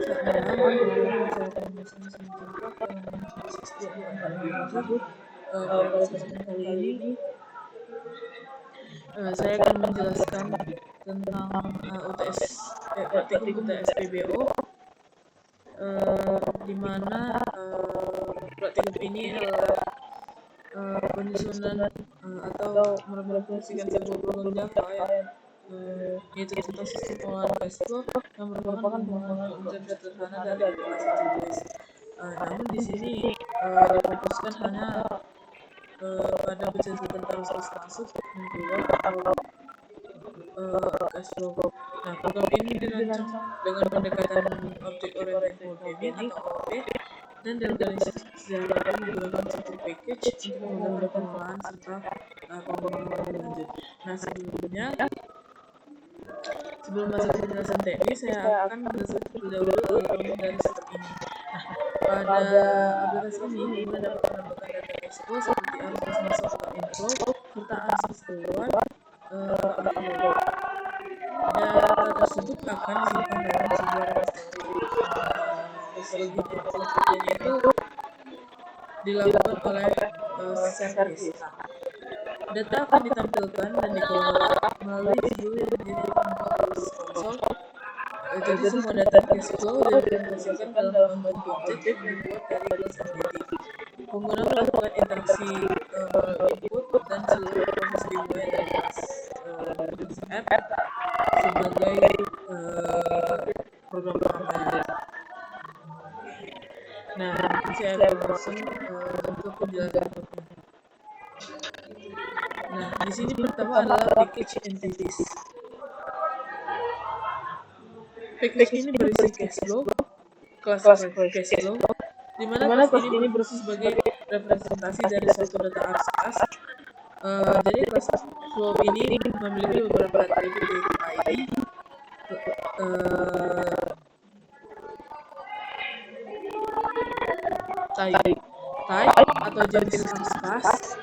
Padahal awalnya saya akan membahas tentang analisis di angka 47. Pada kesempatan kali ini saya akan menjelaskan tentang UTS praktikum UTS PBO, di mana praktikum ini adalah penyusunan atau merefleksikan sebuah program Java yaitu tentang sistem pengelolaan cash flow yang merupakan pengembangan konsep sederhana dari kelas tulis. Namun di sini difokuskan hanya pada penjelasan arus masuk dan keluar atau cash flow. Nah, program ini dirancang dengan pendekatan Object Oriented Programming atau OOP dan diorganisasi secara menggunakan struktur package untuk memudahkan pengelolaan serta pengembangan lebih lanjut. Nah, sebelum masuk ke penjelasan teknis, saya akan menjelaskan terlebih dahulu dari sistem ini. Nah, pada aplikasi ini kita dapat menambahkan data cash flow seperti arus masuk atau inflow serta arus keluar atau outflow. Data tersebut akan disimpan dalam sebuah repository itu dilakukan oleh service. Data akan ditampilkan dan dikelola melalui view yang menjadi konsol. Jadi semua data cash flow direpresentasikan dalam bentuk objek yang dibuat dari kelas entity. Pengguna melakukan interaksi input dan seluruh proses dimulai dari kelas app sebagai program pengambilan. Nah, saya akan langsung untuk penjelasan. Nah, di sini pertama adalah package entities. Package ini berisi cash flow, kelas cash flow, di mana kelas ini berfungsi sebagai representasi dari suatu data arus kas. Jadi kelas flow ini memiliki beberapa atribut yaitu ID, type atau jenis kas,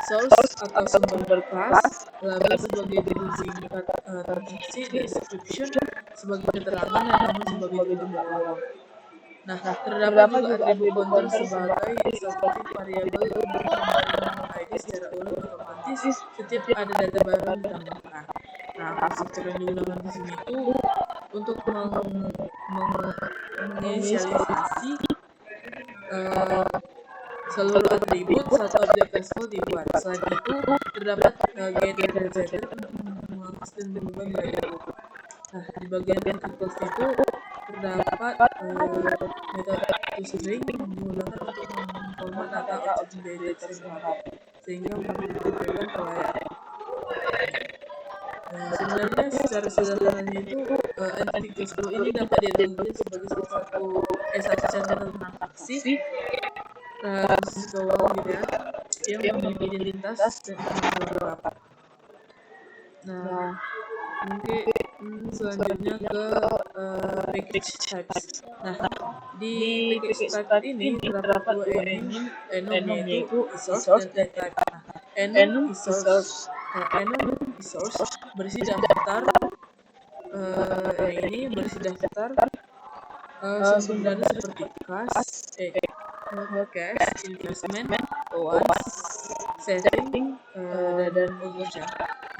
source atau sumber kas, label sebagai judul singkat transaksi, description sebagai keterangan, dan nama sebagai judul belakang. Nah, terdapat juga atribut counter sebagai substitusi variabel untuk menambahkan ID secara ulang otomatis setiap ada data baru ditambahkan. Nah, konstruktor yang digunakan di sini itu untuk menginisialisasi seluruh atribut satu objek cash flow dibuat. Selain itu, terdapat getter dan setter untuk mengakses dan mengubah nilai input. Nah, di bagian articles itu terdapat metode toString yang digunakan untuk memformat data objek menjadi teks sehingga mempermudah pelayanan. Sebenarnya secara sederhananya itu entity cash flow ini dapat dianalogikan sebagai satu catatan transaksi keuangan gitu ya, yang memiliki identitas dan beberapa. Nah, mungkin selanjutnya ke package types. Nah, di package type ini terdapat dua enum yaitu source dan type. Enum is source berisi daftar ini berisi daftar sumber dana seperti cash, investment, loans, saving, dan overdraft.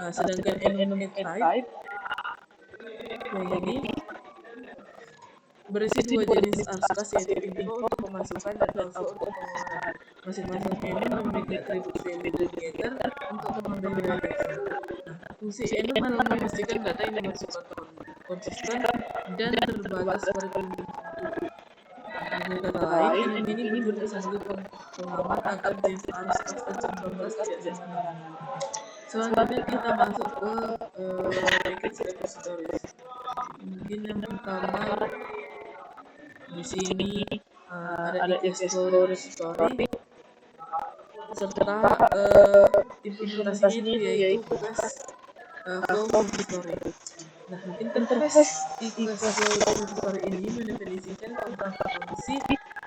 Sedangkan enum type yang ini berisi dua jenis arus kas yaitu inflow untuk pemasukan dan outflow untuk pengeluaran. Masing-masing enum memiliki atribut value dan getter untuk mengambil nilai cash. Nah, fungsi enum adalah memastikan data yang dimasukkan konsisten dan terbatas pada keuntungan. Dengan kata lain, enum ini berfungsi sebagai pengaman agar jenis arus kas dan sumber kas tidak sembarangan. Selanjutnya kita masuk ke package repositories. Mungkin yang pertama di sini ada di cash flow repository serta implementasinya yaitu cash flow repository. Nah, interface di cash flow repository ini mendefinisikan komponensi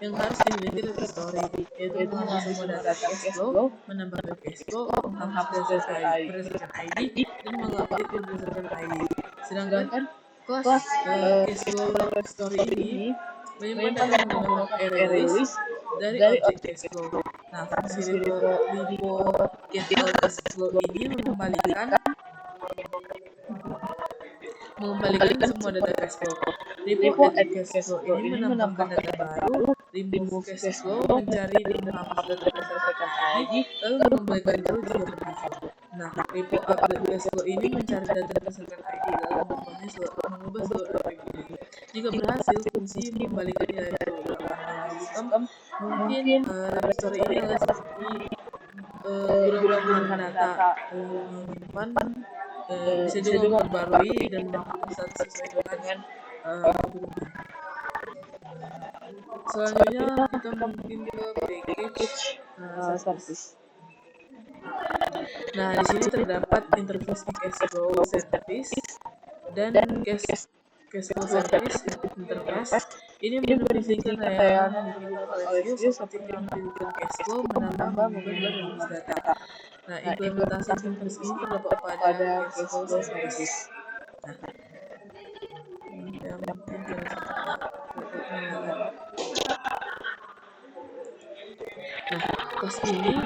yang harus dimiliki repository, yaitu mengambil semua data cash flow, menambahkan cash flow, menghapus berdasarkan ID, dan mengupdate berdasarkan ID. Sedangkan Kelas cash flow story ini menyimpan data menggunakan array list dari objek cash flow. Nah, fungsi repo get all cash flow ini mengembalikan semua data cash flow. Repo add cash flow ini menambahkan data baru. Remove cash flow mencari dan menghapus data berdasarkan ID, lalu mengembalikan baru jika begitu. Nah, repo update cash flow ini mencari data berdasarkan ID, lalu mengubah seluruh atribut. Jika berhasil, fungsi mengembalikan nilai baru. Dalam sistem, mungkin story ini adalah seperti gurau data menyimpan bisa juga memperbarui dan menghapus sesuai dengan kebutuhan. Selanjutnya kita mungkin ke package service. Nah, di sini terdapat interface cash flow service dan cash flow service interface. Ini mendefinisikan layanan yang digunakan oleh Vue seperti menampilkan cash flow, menambah, mengubah, dan menghapus data. Nah, implementasi interface ini terdapat pada cash flow service. Nah, kelas ini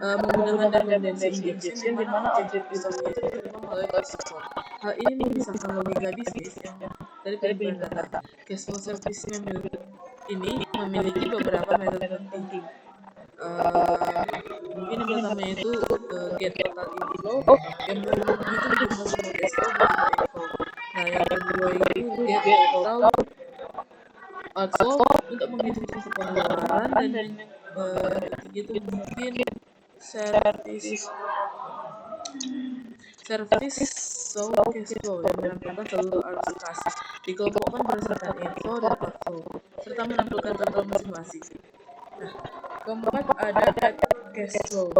menggunakan dependency injection di mana objek historinya itu diterima melalui cash flow. Hal ini memisahkan logika bisnis yang dari penyimpanan data. Cash flow service ini memiliki beberapa metode penting. Mungkin yang pertama itu get total inflow yang menghitung jumlah semua cash flow berupa info. Nah, yang kedua itu get total outflow untuk menghitung sisi pengeluaran, dan yang ketiga itu mungkin service show cash flow yang menampilkan seluruh arus kas, dikelompokkan berdasarkan info dan outflow serta menampilkan total masing-masing. Nah, keempat ada add cash flow.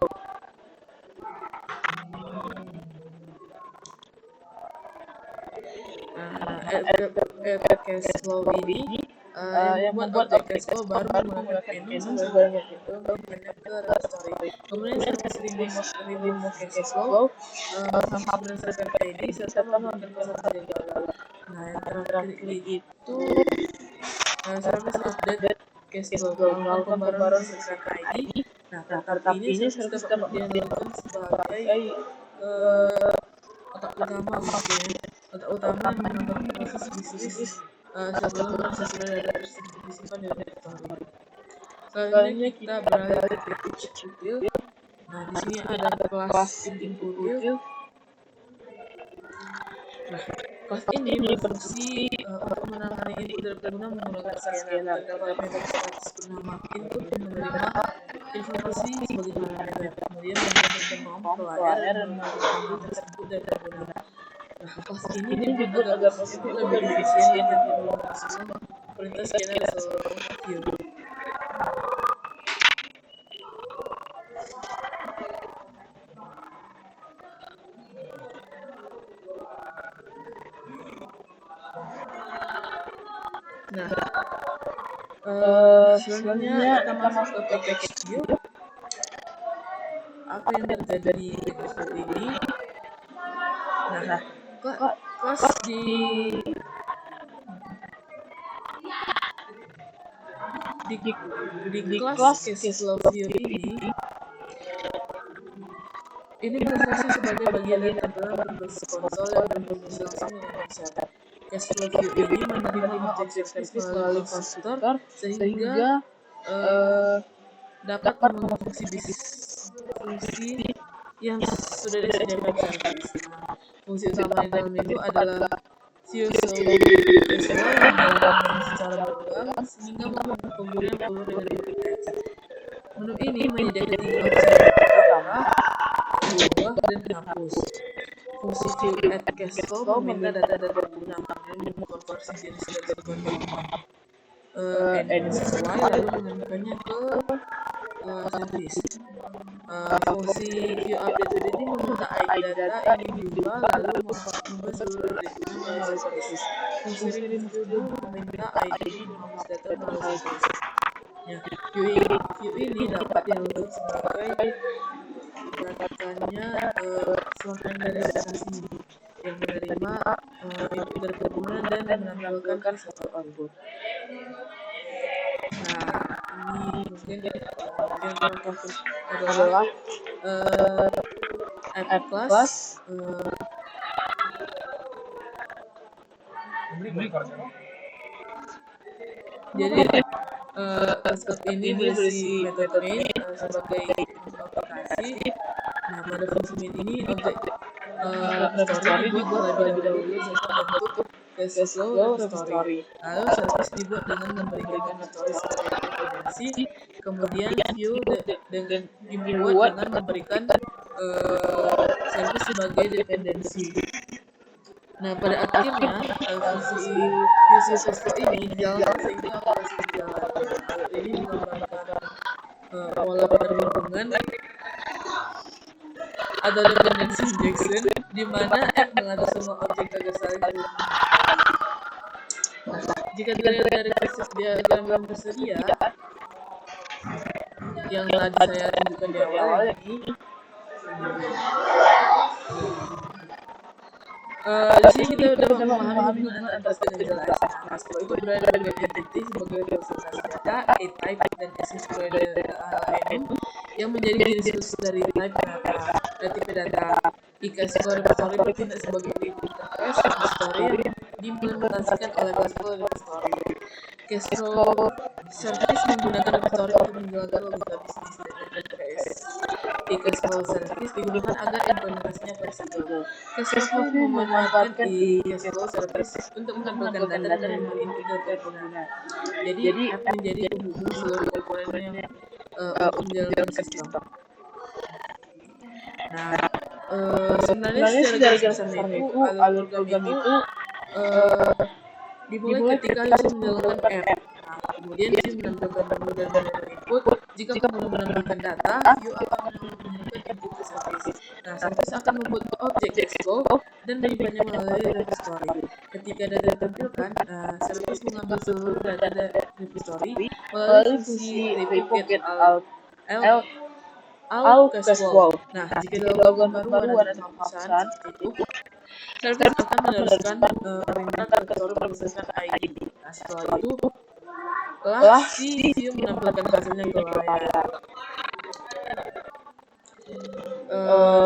Add cash flow ini yang membuat objek cash flow baru menggunakan enum sebanyak itu banyak ke story. Kemudian service remove cash flow sama berdasarkan ID serta memberikan pesan jadwal. Nah, yang terakhir itu service update cash flow melakukan pembaruan berdasarkan ID. Nah, tetapi ini service dapat dilakukan sebagai otak utama menambah proses bisnis sebelum sesuai data tersebut disimpan di repository. Selanjutnya kita beralih ke package util. Nah, di sini ada kelas info util. Nah, kelas ini berfungsi untuk menangani input dari pengguna menggunakan scanner. Terdapat metode statis bernama input yang menerima informasi sebagai parameter, kemudian menambahkan nomor ke layar dan mengambil input tersebut dari pengguna. Nah, kelas ini dibuat agar proses itu lebih efisien dan tidak menghasilkan perintah scanner ke seluruh view. Nah, selanjutnya kita masuk ke package view. Apa yang terjadi di package view ini? Nah, kelas di kelas cash flow view ini berfungsi sebagai bagian dari tampilan berbasis konsol yang berfungsi langsung dengan ponsel. Cash flow view ini menerima objek service melalui konstruktor sehingga dapat menggunakan fungsi yang sudah disediakan service. Fungsi utama di dalam itu adalah view show cash flow yang dilakukan secara berulang sehingga membuat pengguna yang perlu dengan input teks. Menu ini menyediakan 3 opsi utama, ubah dan hapus. Fungsi view add cash flow meminta data dari pengguna, kemudian mengkonversi jenis data and sesuai lalu menganukannya ke service. Fungsi view update ini meminta ID data ini diubah lalu mengubah seluruh data melalui service. Fungsi remove meminta ID dan menghapus data melalui service. Ya, view ini dapat dilakukan sebagai datakannya frontend dari aplikasi yang menerima input dari pengguna dan menampilkan satu output. Nah, ini mungkin yang fokus adalah app class. Jadi class app ini berisi method main sebagai aplikasi. Nah, pada fungsi main ini objek story dibuat terlebih dahulu dengan bentuk cache flow story. Lalu service dibuat dengan memberikan story sebagai referensi, kemudian view dengan dibuat dengan memberikan service sebagai dependensi. Nah, pada akhirnya fungsi user system ini dijalankan sehingga aplikasi berjalan. Ini mengembangkan pola perlindungan atau dependency injection, di mana app mengatur semua objek agar saling jika dilihat dari proses diagram yang tersedia yang tadi saya tunjukkan di awal ini, di sini kita dapat memahami hubungan antara class dan jelas. Class itu berada dengan entity sebagai representasi data, A-type dan S sebagai element yang menjadi jenis khusus dari type data. Cache flow repository bertindak sebagai interface repository yang diimplementasikan oleh class flow repository. Cache flow service menggunakan repository untuk menjalankan logika bisnis dan interface. Cache flow service digunakan agar implementasinya fleksibel. Cache flow memanfaatkan cache flow service untuk menampilkan data dan input dari pengguna. Jadi app menjadi penghubung seluruh komponen yang untuk menjalankan sistem. Nah, sebenarnya secara garis besar itu alur program itu dimulai ketika user menjalankan app. Nah, kemudian user menampilkan menu dan menampilkan input. Jika pengguna menambahkan data, view akan menambahkan input ke service. Nah, service akan membuat objek cache flow dan menyimpannya melalui repository. Ketika data ditampilkan, service mengambil seluruh data dari repository melalui fungsi repeat all cache flow. Nah, jika dilakukan pembaruan atau penghapusan itu, service akan meneruskan perintah ke repository berdasarkan ID. Nah, setelah itu si view menampilkan hasilnya ke layar.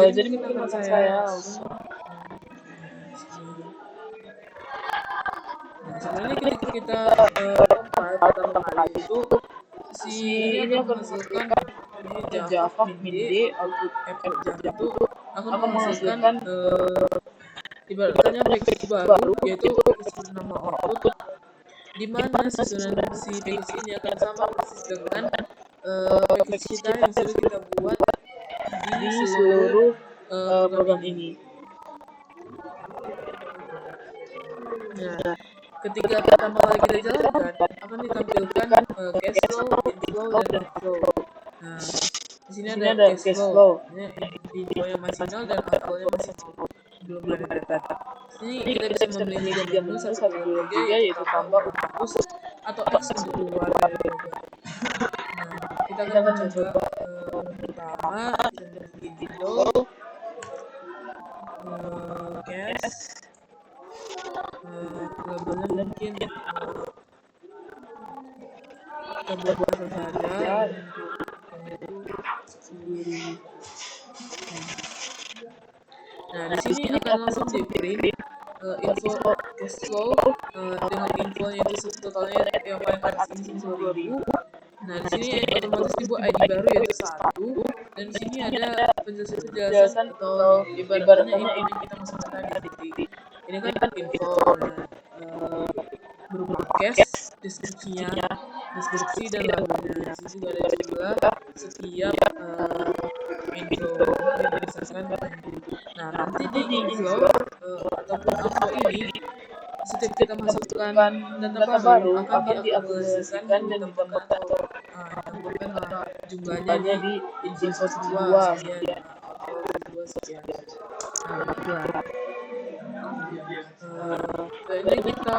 Jadi mungkin akan saya sebenarnya ketika kita compile pertama kali itu ini akan menghasilkan Java min-d output app Java itu akan menghasilkan ibaratnya package baru, yaitu package bernama output, di mana susunan si package ini akan sama persis dengan package kita yang sudah kita buat di seluruh program ini. Nah, ketika pertama kali kita jalankan akan ditampilkan cache flow, inflow, dan outflow. Nah, di sini ada cache flow, inflow-nya masih 0 dan outflow-nya masih 0, belum ada data. Sini kita bisa memilih 3 menu 1, 2, 3, yaitu tambah, hapus, atau X untuk keluar dari program. Nah, kita akan mencoba pertama, kita pilih window, cache, labelnya mungkin kita buat bahasa saja sendiri. Nah, di sini akan langsung di print info cache flow dengan infonya itu totalnya yang paling atas ini 10.000. Nah, di sini otomatis dibuat ID baru yaitu 1, dan di sini ada penjelasan atau ibaratnya info yang kita masukkan tadi. Ini kan info berupa cache, deskripsinya, deskripsi dan labelnya. Di sini juga ada juga setiap info yang berdasarkan. Nah, nanti di info ataupun outflow ini, setiap kita masukkan data baru akan diakumulasikan dan ditambahkan jumlahnya di info 2 sekian, outflow 2 sekian. Ini kita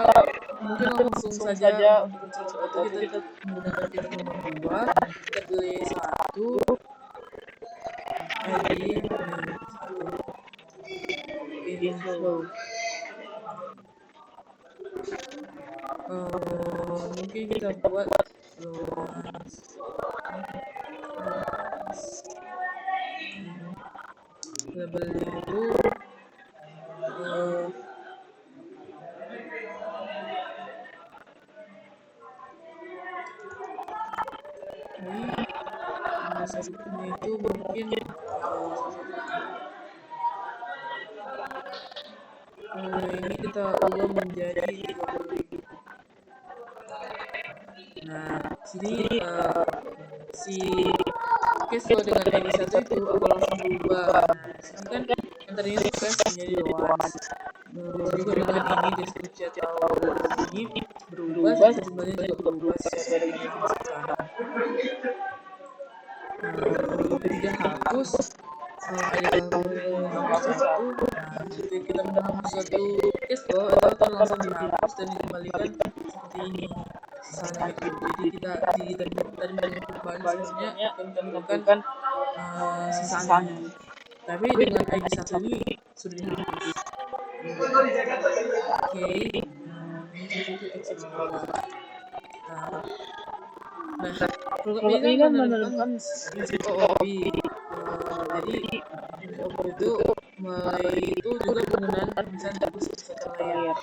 mungkin langsung saja untuk atau kita menggunakan fitur nomor 2, kita pilih 1 ID inflow. Mungkin kita buat labelnya itu ini itu mungkin ini kita ubah menjadi 20.000. Nah, sini si cash flow dengan ID 1 itu aku langsung berubah. Nah, sini kan yang tadinya cash menjadi loan. Juga dengan ini deskripsi atau ini berubah, jumlahnya juga berubah sesuai dengan definisikan. Ketiga hapus ada hapus satu. Nah, jika kita menghapus suatu cash flow itu akan langsung dihapus dan dikembalikan seperti ini sisanya itu. Jadi kita tadi perubahan sebenarnya akan menentukan sisanya. Tapi dengan ID satu ini sudah dihapus. Oke, nah, program ini kan menerapkan prinsip OOP. Jadi OOP itu mulai itu juga penggunaan pemeriksaan tugas peserta layar.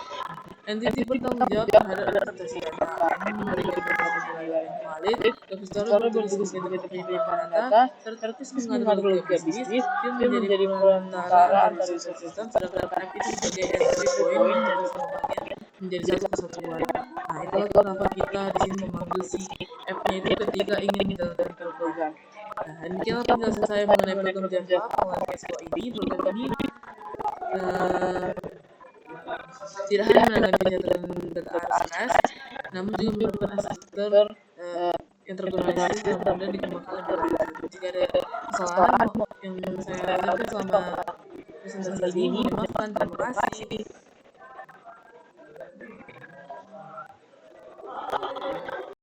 Entiti bertanggung jawab terhadap representasi data, memberikan representasi layar yang valid, repository bertugas sebagai penyimpanan data, serta mengatur logika bisnis, yang menjadi perantara antar user sistem, sedangkan app itu sebagai entry point untuk pembagian menjadi satu kesatuan. Nah, itulah kenapa kita di sini memanggil si app-nya itu ketika ingin menjalankan program. Nah, demikianlah penjelasan saya mengenai program Java pengelolaan cash flow ini. Program ini tidak hanya menangani pencatatan data RCS, namun juga merupakan arsitektur yang terorganisir dan kemudian dikembangkan lebih lanjut. Jika ada kesalahan yang saya ajarkan selama presentasi ini, mohon maafkan. Terima kasih.